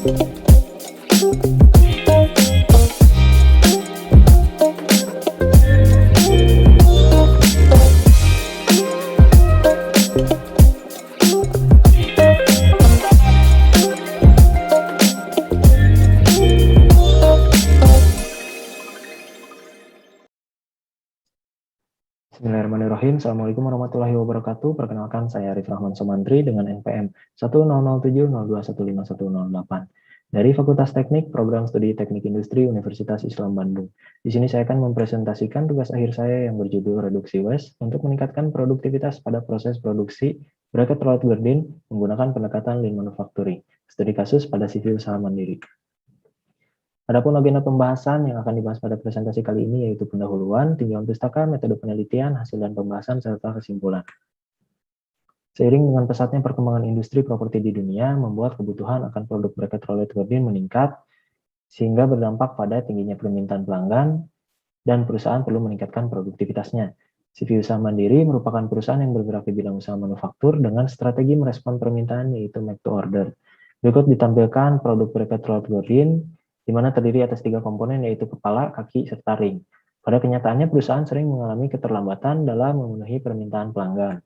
Bismillahirrahmanirrahim. Assalamualaikum warahmatullahi wabarakatuh. Perkenalkan, saya Arif Rahman Somandri dengan NPM 10070215108 dari Fakultas Teknik Program Studi Teknik Industri Universitas Islam Bandung. Di sini saya akan mempresentasikan tugas akhir saya yang berjudul Reduksi Waste untuk meningkatkan produktivitas pada proses produksi bracket rolled gardin menggunakan pendekatan Lean Manufacturing. Studi kasus pada sivil usaha mandiri. Adapun agenda pembahasan yang akan dibahas pada presentasi kali ini yaitu pendahuluan, tinjauan pustaka, metode penelitian, hasil dan pembahasan, serta kesimpulan. Seiring dengan pesatnya perkembangan industri properti di dunia, membuat kebutuhan akan produk bracket rolled gardin meningkat, sehingga berdampak pada tingginya permintaan pelanggan, dan perusahaan perlu meningkatkan produktivitasnya. CV Usaha Mandiri merupakan perusahaan yang bergerak di bidang usaha manufaktur dengan strategi merespon permintaan yaitu make to order. Berikut ditampilkan produk bracket rolled gardin, di mana terdiri atas 3 komponen yaitu kepala, kaki, serta ring. Pada kenyataannya perusahaan sering mengalami keterlambatan dalam memenuhi permintaan pelanggan.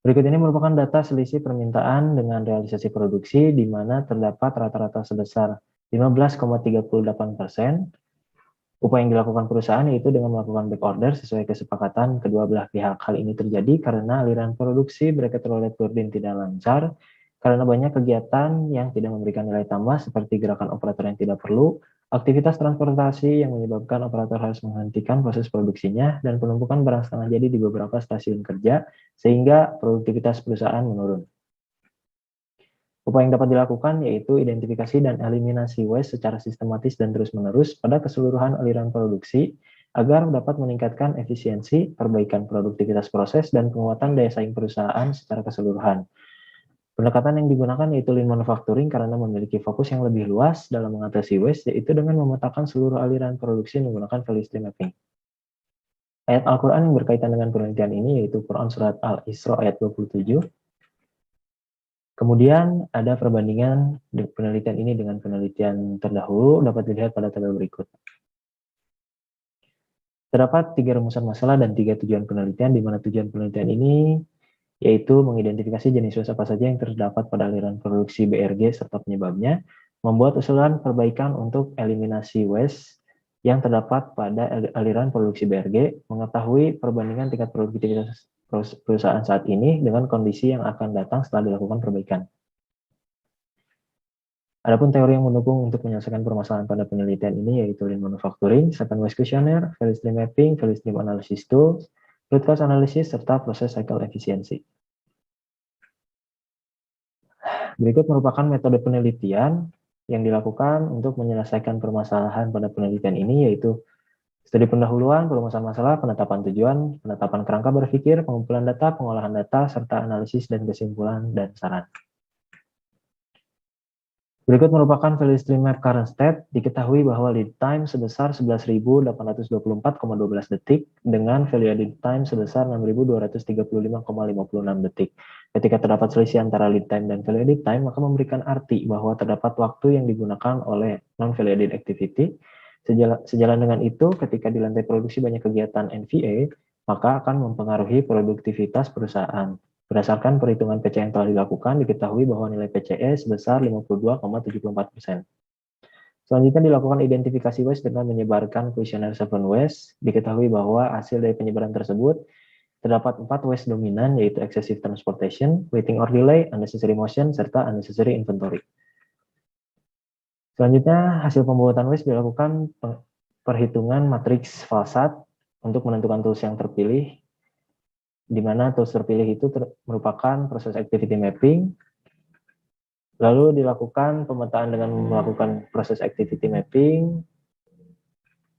Berikut ini merupakan data selisih permintaan dengan realisasi produksi, di mana terdapat rata-rata sebesar 15,38%. Upaya yang dilakukan perusahaan yaitu dengan melakukan back order sesuai kesepakatan kedua belah pihak. Hal ini terjadi karena aliran produksi bracket rolled gardin tidak lancar, karena banyak kegiatan yang tidak memberikan nilai tambah seperti gerakan operator yang tidak perlu, aktivitas transportasi yang menyebabkan operator harus menghentikan proses produksinya, dan penumpukan barang setengah jadi di beberapa stasiun kerja, sehingga produktivitas perusahaan menurun. Upaya yang dapat dilakukan yaitu identifikasi dan eliminasi waste secara sistematis dan terus-menerus pada keseluruhan aliran produksi, agar dapat meningkatkan efisiensi, perbaikan produktivitas proses, dan penguatan daya saing perusahaan secara keseluruhan. Pendekatan yang digunakan yaitu Lean Manufacturing karena memiliki fokus yang lebih luas dalam mengatasi waste, yaitu dengan memetakan seluruh aliran produksi menggunakan value stream mapping. Ayat Al-Quran yang berkaitan dengan penelitian ini yaitu Quran Surat Al-Isra ayat 27. Kemudian ada perbandingan penelitian ini dengan penelitian terdahulu dapat dilihat pada tabel berikut. Terdapat 3 rumusan masalah dan 3 tujuan penelitian, di mana tujuan penelitian ini yaitu mengidentifikasi jenis waste apa saja yang terdapat pada aliran produksi BRG serta penyebabnya, membuat usulan perbaikan untuk eliminasi waste yang terdapat pada aliran produksi BRG, mengetahui perbandingan tingkat produktivitas perusahaan saat ini dengan kondisi yang akan datang setelah dilakukan perbaikan. Adapun teori yang mendukung untuk menyelesaikan permasalahan pada penelitian ini yaitu Lean Manufacturing, 7 Waste Questionnaire, Value Stream Mapping, Value Stream Analysis Tools, root cause analysis, serta proses cycle efisiensi. Berikut merupakan metode penelitian yang dilakukan untuk menyelesaikan permasalahan pada penelitian ini, yaitu studi pendahuluan, perumusan masalah, penetapan tujuan, penetapan kerangka berpikir, pengumpulan data, pengolahan data, serta analisis dan kesimpulan dan saran. Berikut merupakan value stream map current state. Diketahui bahwa lead time sebesar 11.824,12 detik dengan value added time sebesar 6.235,56 detik. Ketika terdapat selisih antara lead time dan value added time, maka memberikan arti bahwa terdapat waktu yang digunakan oleh non-value added activity. Sejalan dengan itu, ketika di lantai produksi banyak kegiatan NVA, maka akan mempengaruhi produktivitas perusahaan. Berdasarkan perhitungan PCE yang telah dilakukan, diketahui bahwa nilai PCE sebesar 52,74%. Selanjutnya dilakukan identifikasi waste dengan menyebarkan kuesioner 7 waste. Diketahui bahwa hasil dari penyebaran tersebut terdapat 4 waste dominan, yaitu excessive transportation, waiting or delay, unnecessary motion, serta unnecessary inventory. Selanjutnya, hasil pembuatan waste dilakukan perhitungan matriks Falsat untuk menentukan tools yang terpilih, di mana tools terpilih itu merupakan proses activity mapping, lalu dilakukan pemetaan dengan melakukan proses activity mapping,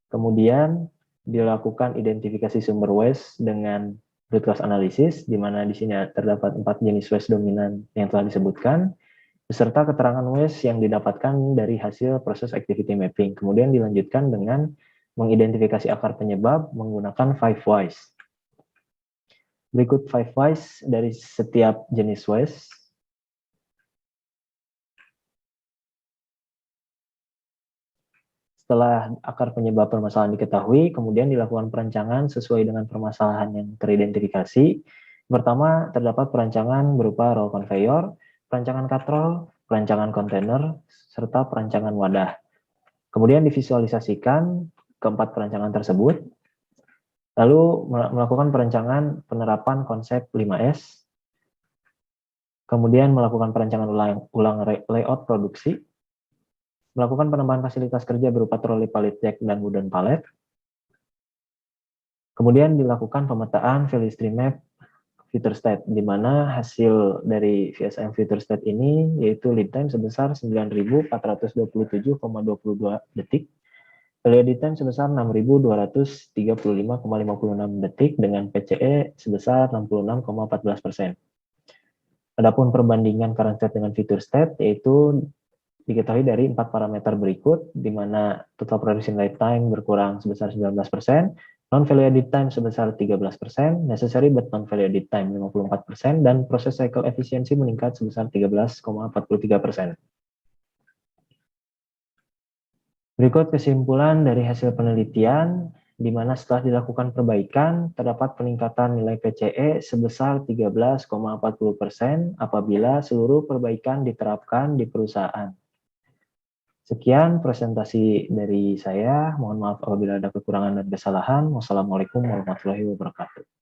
kemudian dilakukan identifikasi sumber waste dengan root cause analysis, di mana di sini terdapat 4 jenis waste dominan yang telah disebutkan, beserta keterangan waste yang didapatkan dari hasil proses activity mapping. Kemudian dilanjutkan dengan mengidentifikasi akar penyebab menggunakan 5 whys. Berikut 5 whys dari setiap jenis waste. Setelah akar penyebab permasalahan diketahui, kemudian dilakukan perancangan sesuai dengan permasalahan yang teridentifikasi. Pertama, terdapat perancangan berupa roll conveyor, perancangan katrol, perancangan kontainer, serta perancangan wadah. Kemudian divisualisasikan keempat perancangan tersebut, lalu melakukan perancangan penerapan konsep 5S, kemudian melakukan perancangan ulang layout produksi, melakukan penambahan fasilitas kerja berupa troli pallet jack dan wooden pallet, kemudian dilakukan pemetaan value stream map feature state, di mana hasil dari VSM feature state ini yaitu lead time sebesar 9.427,22 detik, value edit time sebesar 6.235,56 detik dengan PCE sebesar 66,14%. Adapun perbandingan current state dengan feature state yaitu diketahui dari 4 parameter berikut, di mana total production lifetime berkurang sebesar 19%, non-value edit time sebesar 13%, necessary but non-value edit time 54%, dan proses cycle efisiensi meningkat sebesar 13,43%. Berikut kesimpulan dari hasil penelitian, di mana setelah dilakukan perbaikan, terdapat peningkatan nilai PCE sebesar 13,40% apabila seluruh perbaikan diterapkan di perusahaan. Sekian presentasi dari saya. Mohon maaf apabila ada kekurangan dan kesalahan. Wassalamualaikum warahmatullahi wabarakatuh.